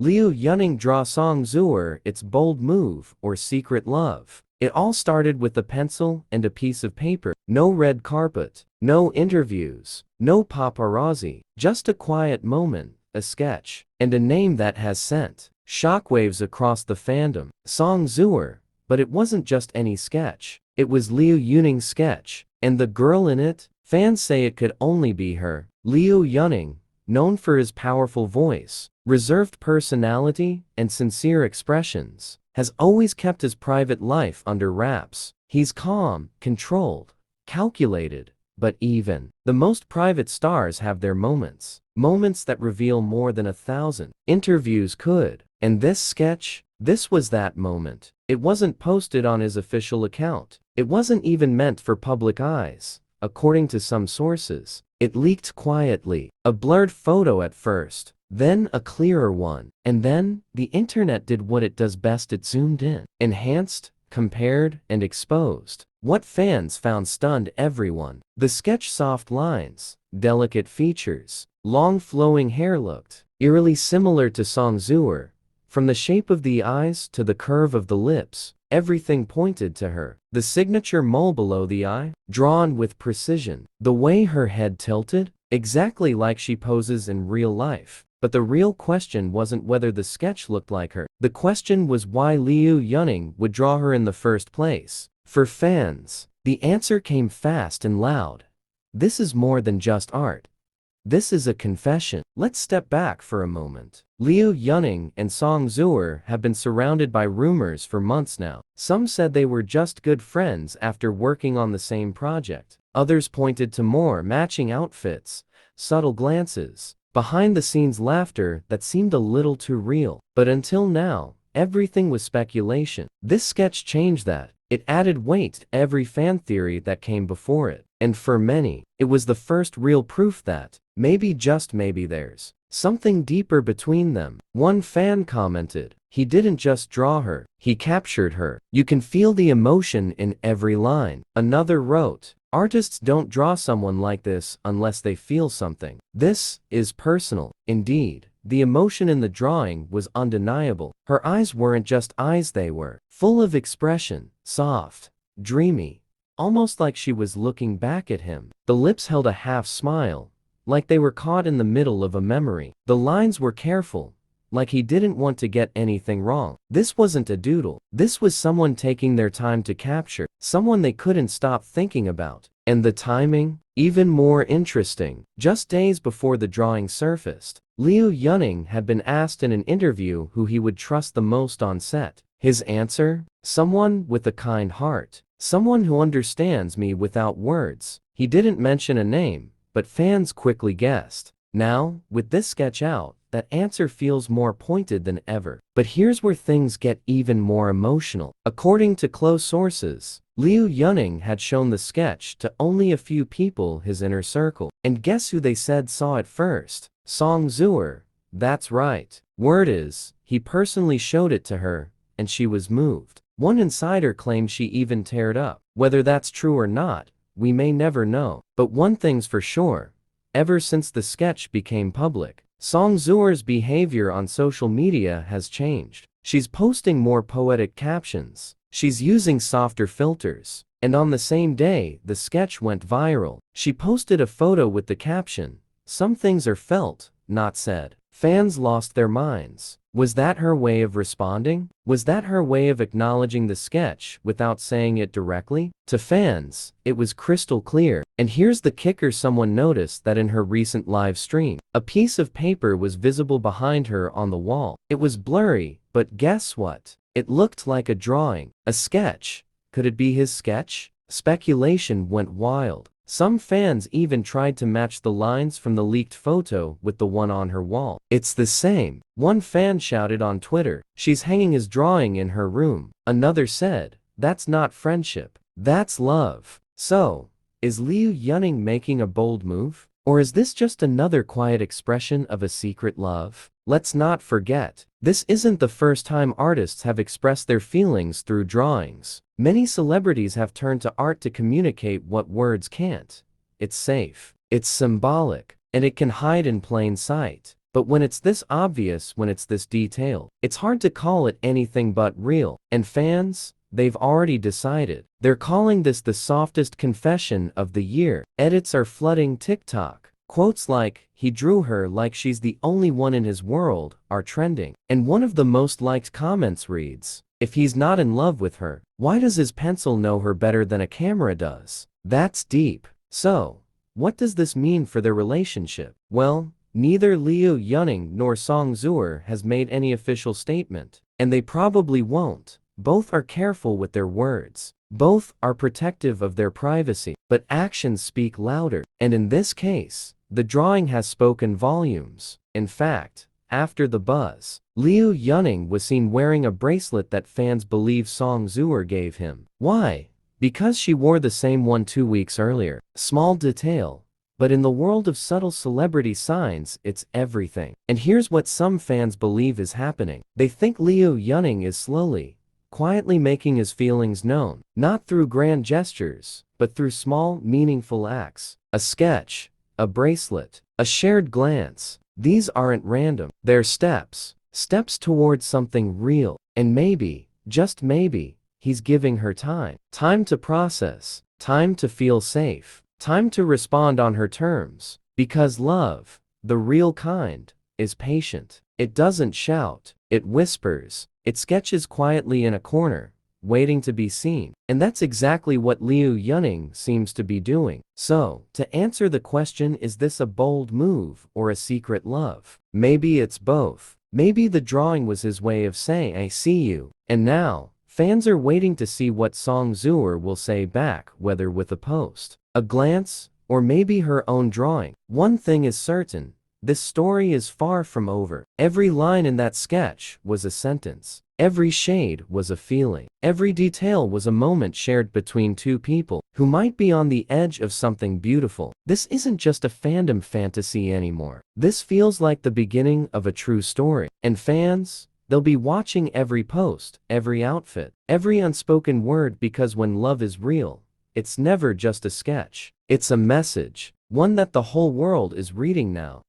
Liu Yuning draw Song Zuer its bold move or secret love. It all started with a pencil and a piece of paper. No red carpet, no interviews, no paparazzi, just a quiet moment, a sketch, and a name that has sent shockwaves across the fandom. Song Zuer, but it wasn't just any sketch. It was Liu Yuning's sketch, and the girl in it, fans say it could only be her. Liu Yuning, known for his powerful voice, reserved personality, and sincere expressions, has always kept his private life under wraps. He's calm, controlled, calculated, but even the most private stars have their moments. Moments that reveal more than 1,000 interviews could. And this sketch, this was that moment. It wasn't posted on his official account. It wasn't even meant for public eyes. According to some sources, it leaked quietly. A blurred photo at first, then a clearer one. And then, the internet did what it does best: it zoomed in, enhanced, compared, and exposed what fans found stunned everyone. The sketch soft lines, delicate features, long flowing hair looked eerily similar to Song Zuer. From the shape of the eyes to the curve of the lips, everything pointed to her. The signature mole below the eye, drawn with precision. The way her head tilted, exactly like she poses in real life. But the real question wasn't whether the sketch looked like her. The question was why Liu Yuning would draw her in the first place. For fans, the answer came fast and loud. This is more than just art. This is a confession. Let's step back for a moment. Liu Yuning and Song Zuer have been surrounded by rumors for months now. Some said they were just good friends after working on the same project. Others pointed to more matching outfits, subtle glances, behind-the-scenes laughter that seemed a little too real. But until now, everything was speculation. This sketch changed that. It added weight to every fan theory that came before it. And for many, it was the first real proof that, maybe just maybe, there's something deeper between them. One fan commented, "He didn't just draw her, he captured her. You can feel the emotion in every line." Another wrote, "Artists don't draw someone like this unless they feel something. This is personal." Indeed, the emotion in the drawing was undeniable. Her eyes weren't just eyes, they were full of expression, soft, dreamy, almost like she was looking back at him. The lips held a half smile, like they were caught in the middle of a memory. The lines were careful, like he didn't want to get anything wrong. This wasn't a doodle. This was someone taking their time to capture, someone they couldn't stop thinking about. And the timing? Even more interesting. Just days before the drawing surfaced, Liu Yuning had been asked in an interview who he would trust the most on set. His answer? Someone with a kind heart. Someone who understands me without words. He didn't mention a name, but fans quickly guessed. Now, with this sketch out, that answer feels more pointed than ever. But here's where things get even more emotional. According to close sources, Liu Yuning had shown the sketch to only a few people, his inner circle. And guess who they said saw it first? Song Zuer. That's right. Word is, he personally showed it to her, and she was moved. One insider claimed she even teared up. Whether that's true or not, we may never know. But one thing's for sure. Ever since the sketch became public, Song Zuer's behavior on social media has changed. She's posting more poetic captions. She's using softer filters. And on the same day the sketch went viral, she posted a photo with the caption, "Some things are felt, not said." Fans lost their minds. Was that her way of responding? Was that her way of acknowledging the sketch without saying it directly? To fans, it was crystal clear. And here's the kicker: someone noticed that in her recent live stream, a piece of paper was visible behind her on the wall. It was blurry, but guess what? It looked like a drawing, a sketch. Could it be his sketch? Speculation went wild. Some fans even tried to match the lines from the leaked photo with the one on her wall. "It's the same," one fan shouted on Twitter. "She's hanging his drawing in her room." Another said, "That's not friendship, that's love." So, is Liu Yuning making a bold move? Or is this just another quiet expression of a secret love? Let's not forget, this isn't the first time artists have expressed their feelings through drawings. Many celebrities have turned to art to communicate what words can't. It's safe, it's symbolic, and it can hide in plain sight. But when it's this obvious, when it's this detailed, it's hard to call it anything but real. And fans, they've already decided. They're calling this the softest confession of the year. Edits are flooding TikTok. Quotes like, "He drew her like she's the only one in his world," are trending. And one of the most liked comments reads, "If he's not in love with her, why does his pencil know her better than a camera does?" That's deep. So, what does this mean for their relationship? Well, neither Liu Yuning nor Song Zuer has made any official statement. And they probably won't. Both are careful with their words. Both are protective of their privacy. But actions speak louder. And in this case, the drawing has spoken volumes. In fact, after the buzz, Liu Yuning was seen wearing a bracelet that fans believe Song Zuer gave him. Why? Because she wore the same one 2 weeks earlier. Small detail, but in the world of subtle celebrity signs, it's everything. And here's what some fans believe is happening. They think Liu Yuning is slowly, quietly making his feelings known, not through grand gestures, but through small, meaningful acts. A sketch, a bracelet, a shared glance. These aren't random. They're steps towards something real. And maybe, just maybe, he's giving her time. Time to process, time to feel safe, time to respond on her terms. Because love, the real kind, is patient. It doesn't shout, it whispers, it sketches quietly in a corner, waiting to be seen. And that's exactly what Liu Yuning seems to be doing. So, to answer the question, is this a bold move or a secret love? Maybe it's both. Maybe the drawing was his way of saying, "I see you." And now, fans are waiting to see what Song Zuer will say back, whether with a post, a glance, or maybe her own drawing. One thing is certain, this story is far from over. Every line in that sketch was a sentence. Every shade was a feeling. Every detail was a moment shared between two people who might be on the edge of something beautiful. This isn't just a fandom fantasy anymore. This feels like the beginning of a true story. And fans, they'll be watching every post, every outfit, every unspoken word, because when love is real, it's never just a sketch. It's a message, one that the whole world is reading now.